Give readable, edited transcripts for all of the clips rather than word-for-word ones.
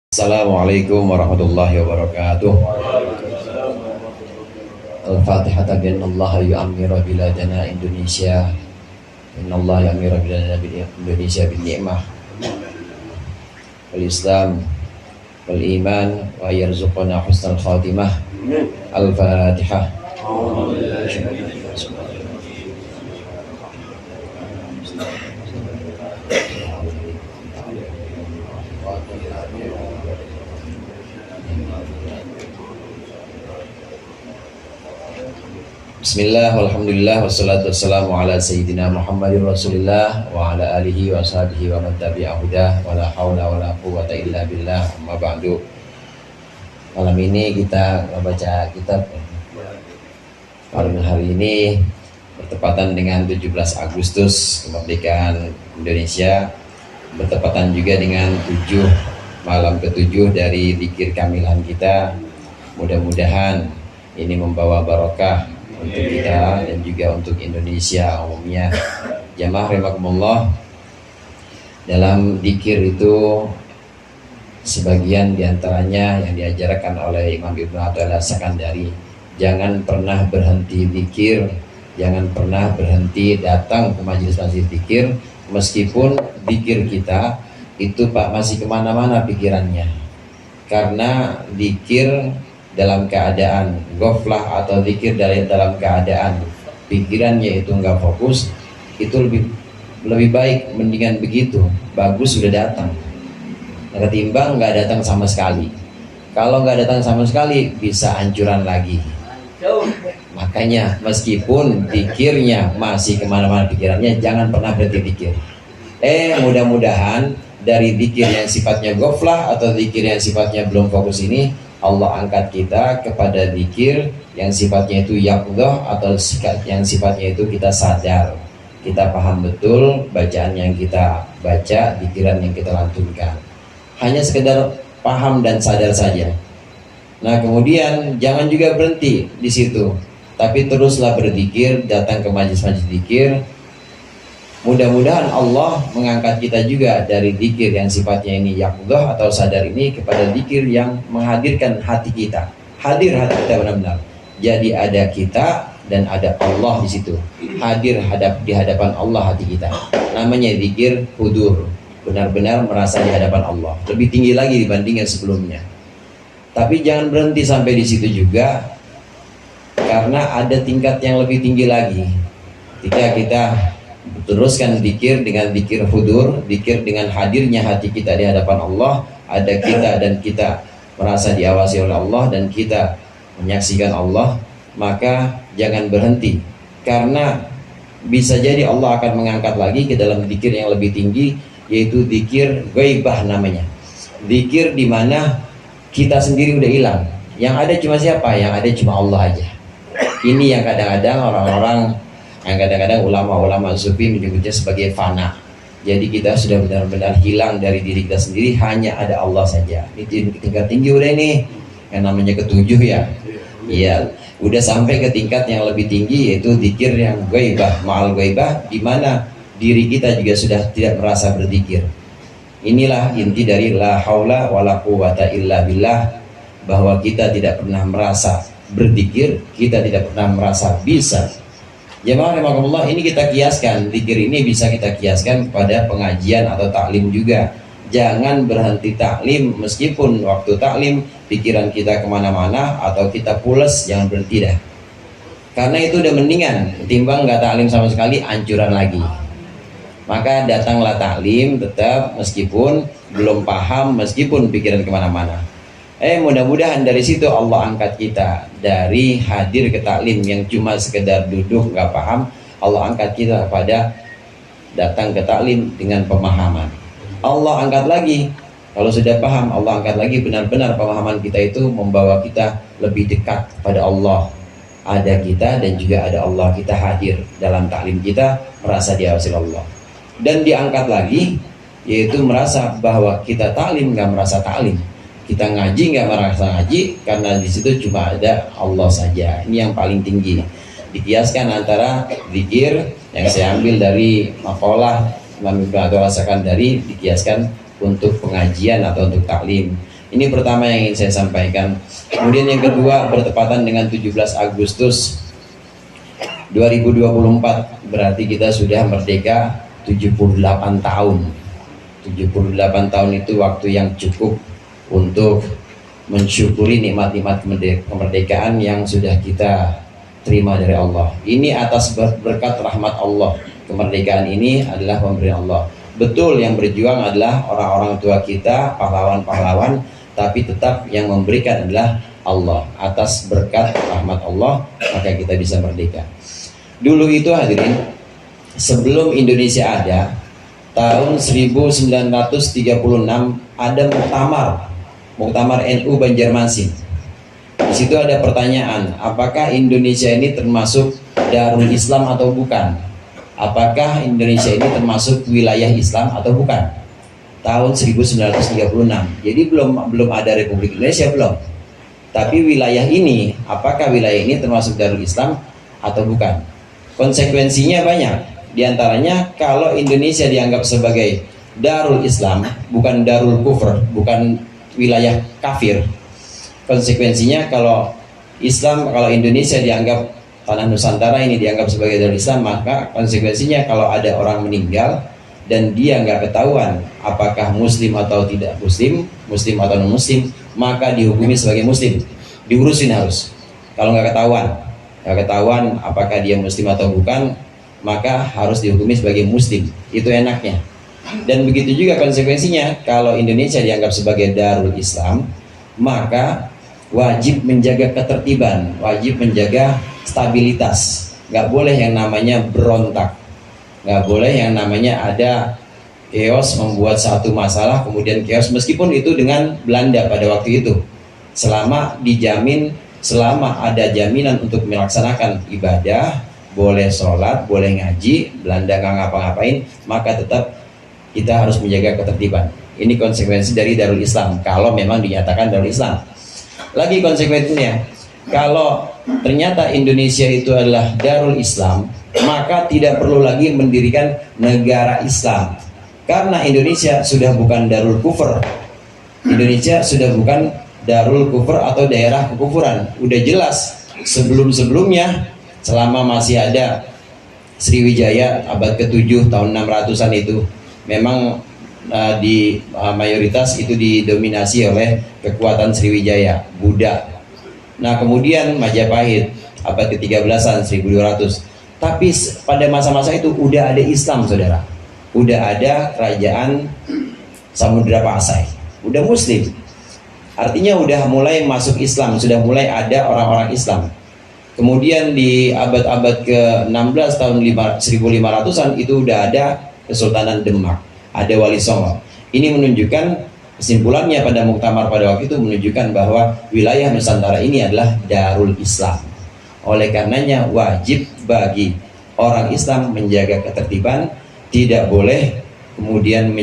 Assalamualaikum warahmatullahi wabarakatuh. Al-Fatihah. Innallaha yu'ammiru biladana Indonesia. Innallaha yu'ammiru biladana Indonesia bin ni'mah wal Islam wal iman wa yarzuquna husnal khatimah. Al-Fatihah. Bismillah, walhamdulillah, wassalatu wassalamu ala sayyidina Muhammadin rasulillah wa ala alihi wa sahbihi wa man tabi'ahu hudah wa la hawla wa la quwwata illa billah, amma ba'du. Malam ini kita membaca kitab. Malam hari ini bertepatan dengan 17 Agustus kemerdekaan Indonesia, bertepatan juga dengan malam ke-7 dari zikir kamilan kita. Mudah-mudahan ini membawa barokah untuk kita dan juga untuk Indonesia umumnya. Jamaah rahimakumullah, dalam zikir itu sebagian diantaranya yang diajarkan oleh Imam Ibnu Athaillah Sakandari, jangan pernah berhenti zikir, jangan pernah berhenti datang ke majelis-majelis zikir, meskipun zikir kita itu masih kemana-mana pikirannya, karena zikir dalam keadaan ghaflah atau zikir dalam keadaan pikirannya itu enggak fokus, itu lebih baik mendingan begitu, bagus sudah datang ketimbang nggak datang sama sekali. Kalau nggak datang sama sekali bisa ancuran lagi. Makanya meskipun zikirnya masih kemana-mana pikirannya, jangan pernah berhenti zikir. Mudah-mudahan dari zikir yang sifatnya ghaflah atau zikir yang sifatnya belum fokus ini, Allah angkat kita kepada zikir yang sifatnya itu yaqdhah atau yang sifatnya itu kita sadar, kita paham betul bacaan yang kita baca, zikiran yang kita lantunkan, hanya sekedar paham dan sadar saja. Nah, kemudian jangan juga berhenti di situ, tapi teruslah berzikir, datang ke majelis-majelis zikir. Mudah-mudahan Allah mengangkat kita juga dari zikir yang sifatnya ini yaqdhah atau sadar ini kepada zikir yang menghadirkan hati kita. Hadir hati kita benar-benar. Jadi ada kita dan ada Allah di situ. Hadir di hadapan Allah hati kita. Namanya zikir hudur. Benar-benar merasa di hadapan Allah. Lebih tinggi lagi dibanding yang sebelumnya. Tapi jangan berhenti sampai di situ juga, karena ada tingkat yang lebih tinggi lagi. Ketika kita teruskan zikir dengan zikir hudur, zikir dengan hadirnya hati kita di hadapan Allah, ada kita dan kita merasa diawasi oleh Allah dan kita menyaksikan Allah, maka jangan berhenti, karena bisa jadi Allah akan mengangkat lagi ke dalam zikir yang lebih tinggi, yaitu zikir ghaibah namanya. Zikir di mana kita sendiri udah hilang, yang ada cuma siapa? Yang ada cuma Allah aja. Ini yang kadang-kadang orang-orang, yang kadang-kadang ulama-ulama sufi menyebutnya sebagai fana. Jadi kita sudah benar-benar hilang dari diri kita sendiri, hanya ada Allah saja. Ini tingkat tinggi udah ini, yang namanya ke-7 ya. Iya, udah sampai ke tingkat yang lebih tinggi, yaitu zikir yang ghaibah, ma'al ghaibah, di mana diri kita juga sudah tidak merasa berzikir. Inilah inti dari la haula wala quwwata illa billah, bahwa kita tidak pernah merasa berzikir, kita tidak pernah merasa bisa. Jemaah rahimakumullah, ini kita kiaskan, zikir ini bisa kita kiaskan kepada pengajian atau taklim juga. Jangan berhenti taklim, meskipun waktu taklim pikiran kita kemana-mana atau kita pules, jangan berhenti dah. Karena itu udah mendingan ketimbang nggak taklim sama sekali, ancuran lagi. Maka datanglah taklim tetap, meskipun belum paham, meskipun pikiran kemana-mana. Mudah-mudahan dari situ Allah angkat kita dari hadir ke taklim yang cuma sekedar duduk nggak paham. Allah angkat kita pada datang ke taklim dengan pemahaman. Allah angkat lagi, kalau sudah paham, Allah angkat lagi benar-benar pemahaman kita itu membawa kita lebih dekat pada Allah. Ada kita dan juga ada Allah, kita hadir dalam taklim kita, merasa diawasi Allah. Dan diangkat lagi, yaitu merasa bahwa kita taklim nggak merasa taklim, kita ngaji nggak merasa ngaji, karena di situ cuma ada Allah saja. Ini yang paling tinggi. Dikiaskan antara zikir yang saya ambil dari makalah Imam Ibnu Athaillah Sakandari, dikiaskan untuk pengajian atau untuk taklim. Ini pertama yang ingin saya sampaikan. Kemudian yang kedua, bertepatan dengan 17 Agustus 2024, berarti kita sudah merdeka 78 tahun. 78 tahun itu waktu yang cukup untuk mensyukuri nikmat-nikmat kemerdekaan yang sudah kita terima dari Allah. Ini atas berkat rahmat Allah. Kemerdekaan ini adalah pemberian Allah. Betul, yang berjuang adalah orang-orang tua kita, pahlawan-pahlawan, tapi tetap yang memberikan adalah Allah. Atas berkat rahmat Allah, maka kita bisa merdeka. Dulu itu hadirin, sebelum Indonesia ada, tahun 1936 ada Muktamar NU Banjarmasin. Di situ ada pertanyaan, apakah Indonesia ini termasuk Darul Islam atau bukan? Apakah Indonesia ini termasuk wilayah Islam atau bukan? Tahun 1936. Jadi belum ada Republik Indonesia, belum. Tapi wilayah ini, apakah wilayah ini termasuk Darul Islam atau bukan? Konsekuensinya banyak. Di antaranya, kalau Indonesia dianggap sebagai Darul Islam, bukan Darul Kufur, bukan wilayah kafir, konsekuensinya kalau Indonesia dianggap, tanah Nusantara ini dianggap sebagai Darul Islam, maka konsekuensinya kalau ada orang meninggal dan dia nggak ketahuan apakah muslim atau tidak muslim, muslim atau non muslim, maka dihukumi sebagai muslim, diurusin harus. Kalau nggak ketahuan apakah dia muslim atau bukan, maka harus dihukumi sebagai muslim. Itu enaknya. Dan begitu juga konsekuensinya, kalau Indonesia dianggap sebagai Darul Islam, maka wajib menjaga ketertiban, wajib menjaga stabilitas. Nggak boleh yang namanya berontak, nggak boleh yang namanya ada chaos, membuat satu masalah kemudian chaos, meskipun itu dengan Belanda pada waktu itu. Selama ada jaminan untuk melaksanakan ibadah, boleh sholat, boleh ngaji, Belanda nggak ngapa-ngapain, maka tetap kita harus menjaga ketertiban. Ini konsekuensi dari Darul Islam, kalau memang dinyatakan Darul Islam. Lagi konsekuensinya, kalau ternyata Indonesia itu adalah Darul Islam, maka tidak perlu lagi mendirikan negara Islam, karena Indonesia sudah bukan Darul Kufur. Indonesia sudah bukan Darul Kufur atau daerah kekufuran. Udah jelas sebelum-sebelumnya, selama masih ada Sriwijaya abad ke-7 tahun 600-an itu memang di mayoritas itu didominasi oleh kekuatan Sriwijaya, Buddha. Nah, kemudian Majapahit abad ke-13-an 1200. Tapi pada masa-masa itu udah ada Islam, saudara. Udah ada kerajaan Samudra Pasai, udah muslim. Artinya udah mulai masuk Islam, sudah mulai ada orang-orang Islam. Kemudian di abad-abad ke-16 tahun 1500-an itu udah ada Kesultanan Demak, ada Wali Songo. Ini menunjukkan, kesimpulannya pada muktamar pada waktu itu menunjukkan bahwa wilayah Nusantara ini adalah Darul Islam. Oleh karenanya wajib bagi orang Islam menjaga ketertiban, tidak boleh kemudian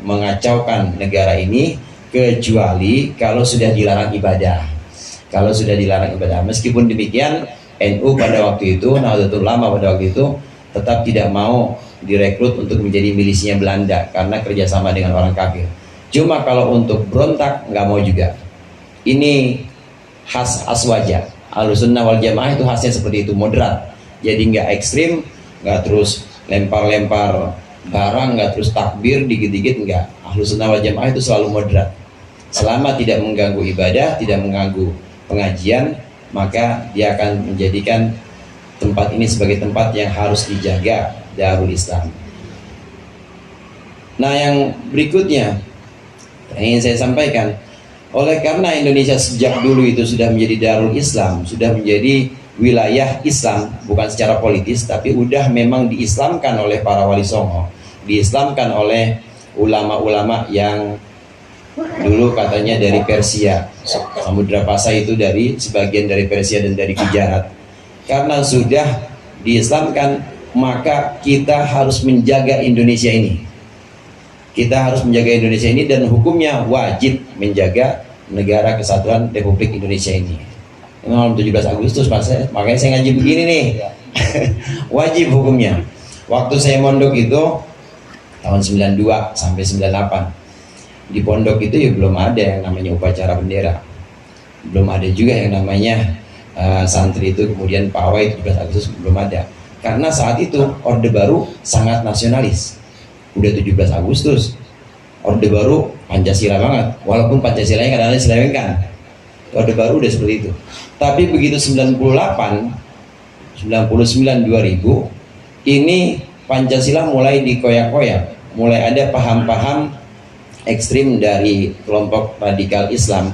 mengacaukan negara ini, kecuali kalau sudah dilarang ibadah. Meskipun demikian, NU pada waktu itu, Nahdlatul Ulama pada waktu itu tetap tidak mau direkrut untuk menjadi milisinya Belanda karena kerjasama dengan orang kafir. Cuma kalau untuk berontak nggak mau juga. Ini khas Aswaja. Ahlussunnah wal Jamaah itu khasnya seperti itu, moderat. Jadi nggak ekstrim, nggak terus lempar-lempar barang, nggak terus takbir dikit-dikit, nggak. Ahlussunnah wal Jamaah itu selalu moderat. Selama tidak mengganggu ibadah, tidak mengganggu pengajian, maka dia akan menjadikan tempat ini sebagai tempat yang harus dijaga, Darul Islam. Nah, yang berikutnya yang ingin saya sampaikan, oleh karena Indonesia sejak dulu itu sudah menjadi Darul Islam, sudah menjadi wilayah Islam, bukan secara politis, tapi udah memang diislamkan oleh para wali songo, diislamkan oleh ulama-ulama yang dulu katanya dari Persia. Samudra Pasai itu sebagian dari Persia dan dari Gujarat. Karena sudah diislamkan, maka kita harus menjaga Indonesia ini. Dan hukumnya wajib menjaga negara kesatuan Republik Indonesia ini. Malam 17 Agustus, makanya saya ngaji begini nih. Wajib hukumnya. Waktu saya mondok itu tahun 92 sampai 98. di pondok itu ya belum ada yang namanya upacara bendera, belum ada juga yang namanya santri itu kemudian pawai 17 Agustus, belum ada. Karena saat itu Orde Baru sangat nasionalis, udah 17 Agustus Orde Baru Pancasila banget, walaupun Pancasilanya kadang-kadang diselewengkan. Orde Baru udah seperti itu. Tapi begitu 98, 99, 2000 ini Pancasila mulai dikoyak-koyak, mulai ada paham-paham ekstrim dari kelompok radikal Islam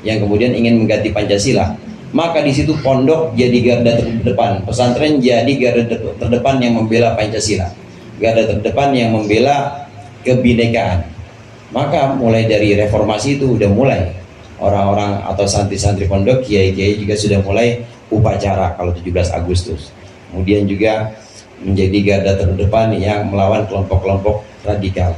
yang kemudian ingin mengganti Pancasila. Maka di situ pondok jadi garda terdepan, pesantren jadi garda terdepan yang membela Pancasila, garda terdepan yang membela kebinekaan. Maka mulai dari reformasi itu udah mulai orang-orang atau santri-santri pondok, kiai-kiai juga sudah mulai upacara kalau 17 Agustus. Kemudian juga menjadi garda terdepan yang melawan kelompok-kelompok radikal.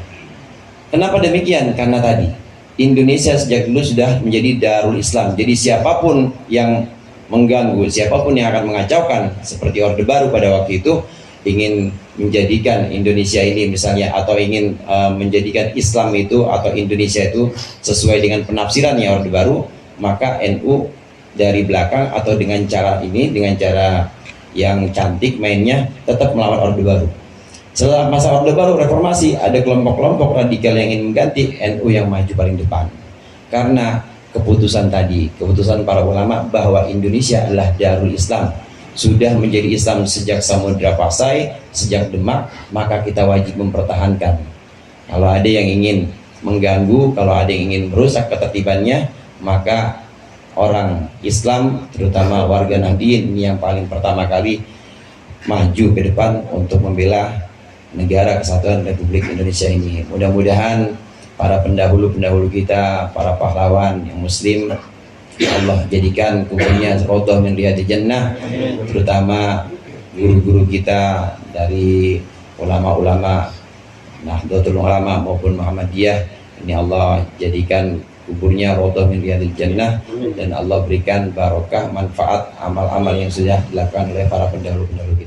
Kenapa demikian? Karena tadi Indonesia sejak dulu sudah menjadi Darul Islam. Jadi siapapun yang mengganggu, siapapun yang akan mengacaukan, seperti Orde Baru pada waktu itu ingin menjadikan Indonesia ini misalnya, atau ingin menjadikan Islam itu atau Indonesia itu sesuai dengan penafsirannya Orde Baru, maka NU dari belakang atau dengan cara ini, dengan cara yang cantik mainnya, tetap melawan Orde Baru. Setelah masa Orde Baru reformasi, ada kelompok-kelompok radikal yang ingin mengganti, NU yang maju paling depan. Karena keputusan tadi, keputusan para ulama bahwa Indonesia adalah Darul Islam, sudah menjadi Islam sejak Samudra Pasai, sejak Demak, maka kita wajib mempertahankan. Kalau ada yang ingin mengganggu, kalau ada yang ingin merusak ketertibannya, maka orang Islam, terutama warga Nahdien, ini yang paling pertama kali maju ke depan untuk membela negara kesatuan Republik Indonesia ini. Mudah-mudahan para pendahulu-pendahulu kita, para pahlawan yang muslim, Allah jadikan kuburnya rodoh min riyadil jannah, terutama guru-guru kita dari ulama-ulama Nahdlatul Ulama maupun Muhammadiyah. Ini Allah jadikan kuburnya rodoh min riyadil jannah, dan Allah berikan barokah manfaat amal-amal yang sudah dilakukan oleh para pendahulu-pendahulu kita.